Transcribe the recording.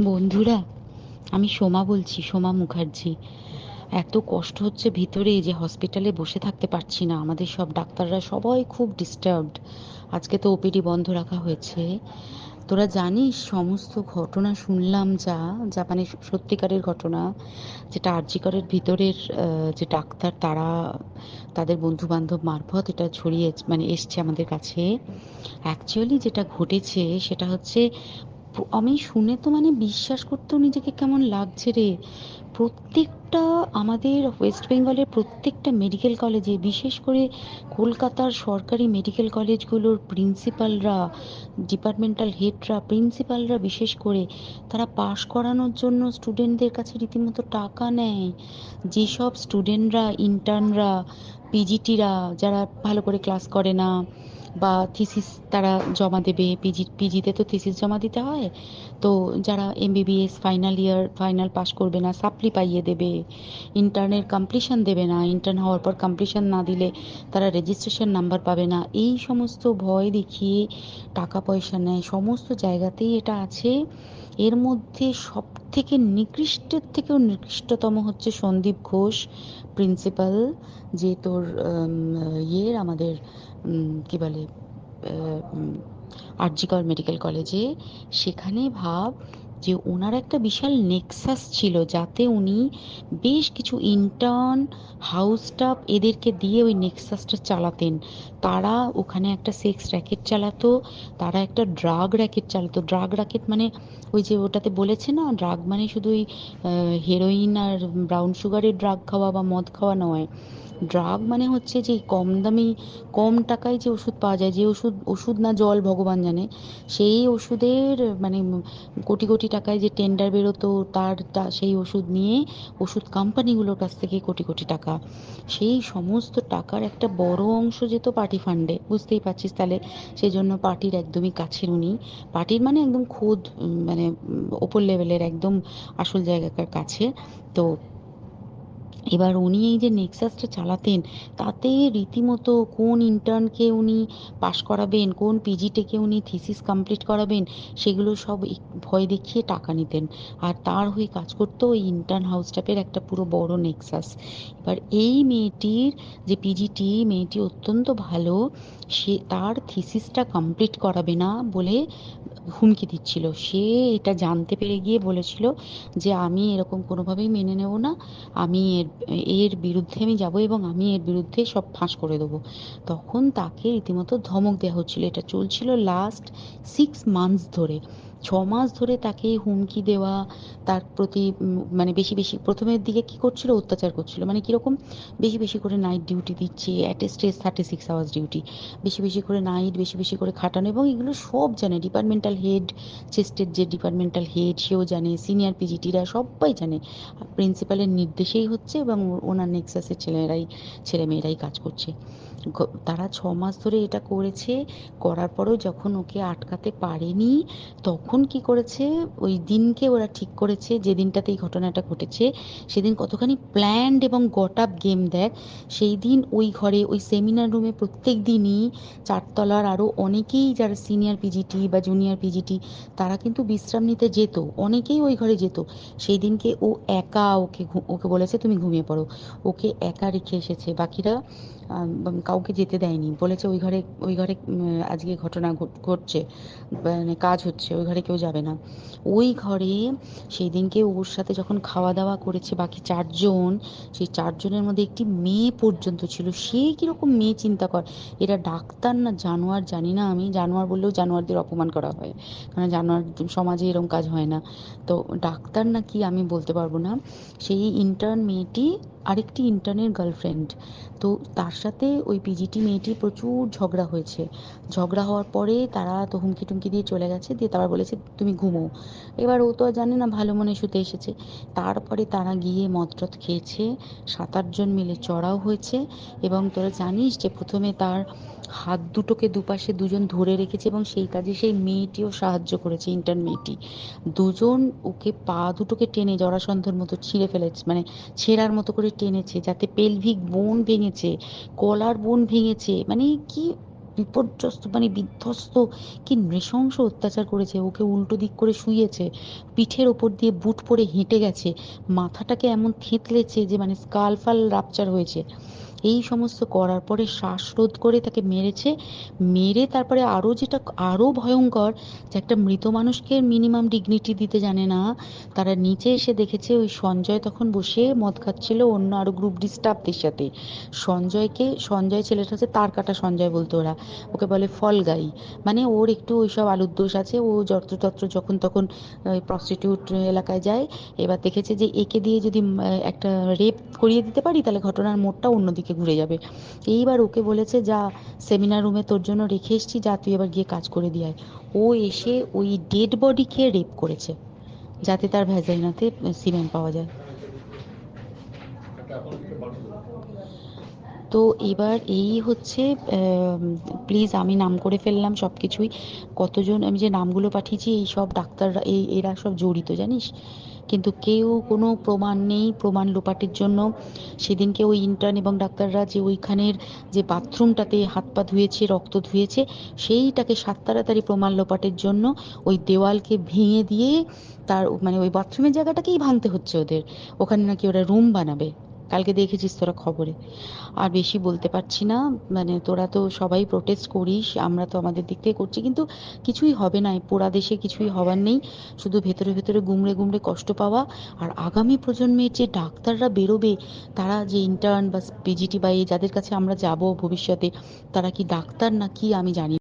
বন্ধুরা, আমি সোমা বলছি, সোমা মুখার্জি। এত কষ্ট হচ্ছে ভিতরে যে হসপিটালে বসে থাকতে পারছি না। আমাদের সব ডাক্তাররা সবাই খুব ডিস্টার্বড। আজকে তো ওপিডি বন্ধ রাখা হয়েছে। তোরা জানিস সমস্ত ঘটনা শুনলাম, যা যা মানে সত্যিকারের ঘটনা, যেটা আরজি করের ভিতরের যে ডাক্তার তারা তাদের বন্ধু বান্ধব মারফত এটা ছড়িয়ে মানে এসছে আমাদের কাছে। অ্যাকচুয়ালি যেটা ঘটেছে সেটা হচ্ছে, আমি শুনে তো মানে বিশ্বাস করতেও নিজেকে কেমন লাগছে রে। প্রত্যেকটা আমাদের ওয়েস্ট বেঙ্গলের প্রত্যেকটা মেডিকেল কলেজে, বিশেষ করে কলকাতার সরকারি মেডিকেল কলেজগুলোর প্রিন্সিপালরা, ডিপার্টমেন্টাল হেডরা, প্রিন্সিপালরা বিশেষ করে, তারা পাশ করানোর জন্য স্টুডেন্টদের কাছে রীতিমতো টাকা নেয়। যেসব স্টুডেন্টরা, ইন্টার্নরা, পিজিটিরা যারা ভালো করে ক্লাস করে না বা থিসিস তারা জমা দেবে, পিজিতে তো থিসিস জমা দিতে হয়, তো যারা MBBS final year final pass করবে না সাপ্লি পাইয়ে দেবে, ইন্টার্নের কমপ্লিশন দেবে না, ইন্টার্ন হওয়ার পর কমপ্লিশন না দিলে তারা রেজিস্ট্রেশন নাম্বার পাবে না, এই সমস্ত ভয় দেখিয়ে টাকা পয়সা নেয়। সমস্ত জায়গাতেই এটা আছে। এর মধ্যে সব থেকে নিকৃষ্টের থেকেও নিকৃষ্টতম হচ্ছে সন্দীপ ঘোষ, প্রিন্সিপাল, যে তোর ইয়ের আমাদের কি বলে আরজিকর মেডিকেল কলেজে। সেখানে ভাব যে ওনার একটা বিশাল নেক্সাস ছিল, যাতে উনি বেশ কিছু ইন্টার্ন, হাউস স্টাফ এদেরকে দিয়ে ওই নেক্সাসটা চালাতেন। তারা ওখানে একটা সেক্স র্যাকেট চালাতো, তারা একটা ড্রাগ র্যাকেট চালাতো। ড্রাগ র্যাকেট মানে ওই যে ওটাতে বলেছে না, ড্রাগ মানে শুধু ওই হেরোইন আর ব্রাউন সুগারের ড্রাগ খাওয়া বা মদ খাওয়া নয়। ড্রাগ মানে হচ্ছে যে কম দামি, কম টাকায় যে ওষুধ পাওয়া যায়, যে ওষুধ, ওষুধ না জল ভগবান জানে, সেই ওষুধের মানে কোটি কোটি টাকায় যে টেন্ডার বেরোতো, সেই ওষুধ নিয়ে ওষুধ কোম্পানিগুলোর কাছ থেকে কোটি কোটি টাকা, সেই সমস্ত টাকার একটা বড় অংশ যেত পার্টি ফান্ডে, বুঝতেই পারছিস তাহলে। সেই জন্য পার্টির একদমই কাছের উনি, পার্টির মানে একদম খোদ মানে ওপর লেভেলের একদম আসল জায়গাকার কাছে। তো এবার উনি এই যে নেক্সাসটা চালাতেন, তাতে রীতিমতো কোন ইন্টার্নকে উনি পাশ করাবেন, কোন পিজিটিকে উনি থিসিস কমপ্লিট করাবেন, সেগুলো সব ভয় দেখিয়ে টাকা নিতেন। আর তার হয়ে কাজ করতো ওই ইন্টার্ন হাউস স্টাফের একটা পুরো বড় নেক্সাস। এবার এই মেয়েটির, যে পিজিটি মেয়েটি অত্যন্ত ভালো, সে তার থিসিসটা কমপ্লিট করাবে না বলে হুমকি দিচ্ছিল। সে এটা জানতে পেরে গিয়ে বলেছিল যে আমি এরকম কোনোভাবেই মেনে নেব না, আমি এর এর বিরুদ্ধে আমি যাব এবং আমি এর বিরুদ্ধে সব ফাঁস করে দেবো। তখন তাকে রীতিমতো ধমক দেওয়া হচ্ছিল। এটা চলছিল লাস্ট 6 মান্থস ধরে। 6 মাস ধরে তাকে হুমকি দেওয়া, তার প্রতি মানে বেশি বেশি প্রথমের দিকে কি করছিল, অত্যাচার করছিল। মানে কিরকম, বেশি বেশি করে নাইট ডিউটি দিচ্ছে, at a stress 36 hours duty, বেশি বেশি করে নাইট, বেশি বেশি করে খাটানো, এবং এগুলো সব জানে ডিপার্টমেন্টাল হেড, চেস্টের যে ডিপার্টমেন্টাল হেড সেও জানে, সিনিয়র পিজিটিরা সবাই জানে। প্রিন্সিপালের নির্দেশেই হচ্ছে এবং ওনার নেক্সাসের ছেলেমেয়েরাই কাজ করছে। তারা 6 মাস ধরে এটা করেছে। করার পরেও যখন ওকে আটকাতে পারেনি, তখন কি করেছে, ওই দিনকে ওরা ঠিক করেছে যে দিনটাতে এই ঘটনাটা ঘটেছে, সেদিন কতখানি প্ল্যান্ড এবং গট আপ গেম দেখ। সেই দিন ওই ঘরে, ওই সেমিনার রুমে প্রত্যেক দিনই চারতলার আরো অনেকেই যারা সিনিয়র পিজিটি বা জুনিয়র পিজিটি, তারা কিন্তু বিশ্রাম নিতে যেত, অনেকেই ওই ঘরে যেত। সেই দিনকে ও একা, ওকে বলেছে তুমি ঘুমিয়ে পড়ো, ওকে একা রেখে এসেছে। বাকিরা কাউকে যেতে দেয়নি, বলেছে ওই ঘরে আজকে ঘটনা ঘটছে, মানে কাজ হচ্ছে, ওই ঘরে কেউ যাবে না। ওই ঘরে সেই দিনকে ওর সাথে যখন খাওয়া দাওয়া করেছে বাকি 4 জন, সেই 4 জনের মধ্যে একটি মেয়ে পর্যন্ত ছিল। সে কিরকম মেয়ে চিন্তা কর, এরা ডাক্তার না জানোয়ার জানি না, আমি জানোয়ার বললেও জানোয়ারদের অপমান করা হয়, কারণ জানোয়ার সমাজে এরকম কাজ হয় না। তো ডাক্তার না কি আমি বলতে পারবো না। সেই ইন্টার্ন মেয়েটি আরেকটি ইন্টার্নের গার্লফ্রেন্ড। তো তার সাথে ওই পিজিটি মেয়েটি প্রচুর ঝগড়া হয়েছে। ঝগড়া হওয়ার পরে তারা তো হুমকি টুমকি দিয়ে চলে গেছে, দিয়ে তারা বলেছে তুমি ঘুমো। এবার ও তো আর জানে না, ভালো মনে শুতে এসেছে। তারপরে তারা গিয়ে মদ খেয়েছে, 7-8 জন মিলে চড়াও হয়েছে। এবং তোরা জানিস যে প্রথমে তার হাত দুটোকে দুপাশে দুজন ধরে রেখেছে, এবং সেই কাজে সেই মেয়েটিও সাহায্য করেছে, ইন্টার্ন মেয়েটি। দুজন ওকে পা দুটোকে টেনে জরাসন্ধর মতো ছিঁড়ে ফেলেছে, মানে ছেঁড়ার মতো করে টেনেছে, যাতে পেলভিক বোন ভেঙেছে, গলার বোন ভেঙেছে। মানে কি বিপর্যস্ত মানে বিধ্বস্ত, কি নৃশংস অত্যাচার করেছে, ওকে উল্টো দিক করে শুইয়েছে, পিঠের ওপর দিয়ে বুট পরে হেঁটে গেছে, মাথাটাকে এমন থেঁতলেছে যে মানে স্কাল ফাল রাপচার হয়েছে। এই সমস্ত করার পরে শ্বাসরোধ করে তাকে মেরেছে। মেরে তারপরে আরো যেটা আরো ভয়ঙ্কর, যে একটা মৃত মানুষকে মিনিমাম ডিগনিটি দিতে জানে না, তারা নিচে এসে দেখেছে ওই সঞ্জয় তখন বসে মদ খাচ্ছিল অন্য আরো গ্রুপ ডি স্টাফদের সাথে। সঞ্জয় ছেলেটা হচ্ছে তার কাটা সঞ্জয় বলতো ওরা, ওকে বলে ফল গাই। মানে ওর একটু ওইসব আলুর দোষ আছে, ও যত্রতত্র যখন তখন প্রস্টিটিউট এলাকায় যায়। এবার দেখেছে যে একে দিয়ে যদি একটা রেপ করিয়ে দিতে পারি তাহলে ঘটনার মোড়টা অন্যদিকে ঘুরে যাবে। এইবার ওকে বলেছে, যা সেমিনার রুমে তোর জন্য রেখে এসেছি, যা তুই এবার গিয়ে কাজ করে দিয়ে আয়। ও এসে ওই ডেড বডিকে রেপ করেছে যাতে তার ভ্যাজাইনাতে সিমেন্ট পাওয়া যায়। তো এবার এই হচ্ছে, প্লিজ আমি নাম করে ফেললাম সব কিছুই, কতজন আমি যে নামগুলো পাঠিয়েছি এই সব ডাক্তাররা, এরা সব জড়িত জানিস। কিন্তু কেউ কোনো প্রমাণ নেই, প্রমাণ লোপাটের জন্য সেদিনকে ওই ইন্টার্ন এবং ডাক্তাররা যে ওইখানের যে বাথরুমটাতে হাত পা ধুয়েছে, রক্ত ধুয়েছে, সেইটাকে সাত তাড়াতাড়ি প্রমাণ লোপাটের জন্য ওই দেওয়ালকে ভেঙে দিয়ে তার মানে ওই বাথরুমের জায়গাটাকেই ভাঙতে হচ্ছে ওদের। ওখানে নাকি ওরা রুম বানাবে, কালকে দেখেছিস তোরা খবরে। আর বেশি বলতে পারছি না, মানে তোরা তো সবাই প্রোটেস্ট করিস, আমরা তো আমাদের দিক থেকে করছি, কিন্তু কিছুই হবে না, এই পোড়া দেশে কিছুই হবার নেই, শুধু ভেতরে ভেতরে গুমড়ে গুমড়ে কষ্ট পাওয়া। আর আগামী প্রজন্মের যে ডাক্তাররা বেরোবে, তারা যে ইন্টার্ন বা পিজিটি বা এই যাদের কাছে আমরা যাব ভবিষ্যতে, তারা কি ডাক্তার না কি আমি জানি না।